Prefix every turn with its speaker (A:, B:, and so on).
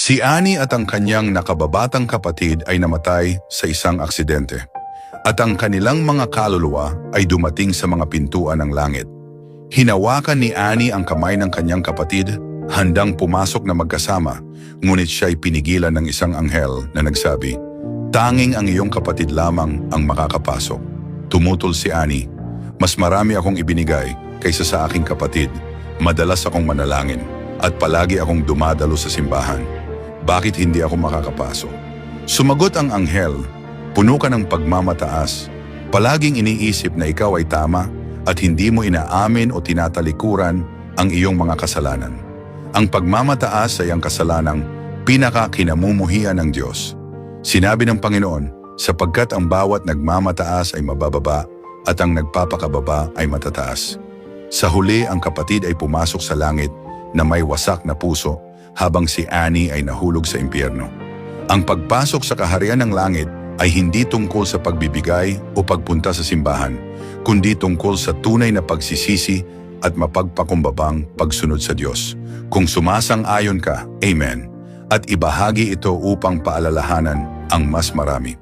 A: Si Annie at ang kanyang nakababatang kapatid ay namatay sa isang aksidente. At ang kanilang mga kaluluwa ay dumating sa mga pintuan ng langit. Hinawakan ni Annie ang kamay ng kanyang kapatid, handang pumasok na magkasama, ngunit siya ay pinigilan ng isang anghel na nagsabi, "Tanging ang iyong kapatid lamang ang makakapasok." Tumutol si Annie, "Mas marami akong ibinigay kaysa sa aking kapatid. Madalas akong manalangin at palagi akong dumadalo sa simbahan. Bakit hindi ako makakapasok?" Sumagot ang anghel, "Puno ka ng pagmamataas. Palaging iniisip na ikaw ay tama at hindi mo inaamin o tinatalikuran ang iyong mga kasalanan. Ang pagmamataas ay ang kasalanang pinakakinamumuhian ng Diyos. Sinabi ng Panginoon, sapagkat ang bawat nagmamataas ay mabababa at ang nagpapakababa ay matataas." Sa huli, ang kapatid ay pumasok sa langit na may wasak na puso habang si Annie ay nahulog sa impyerno. Ang pagpasok sa kaharian ng langit ay hindi tungkol sa pagbibigay o pagpunta sa simbahan, kundi tungkol sa tunay na pagsisisi at mapagpakumbabang pagsunod sa Diyos. Kung sumasang-ayon ka, Amen, at ibahagi ito upang paalalahanan ang mas marami.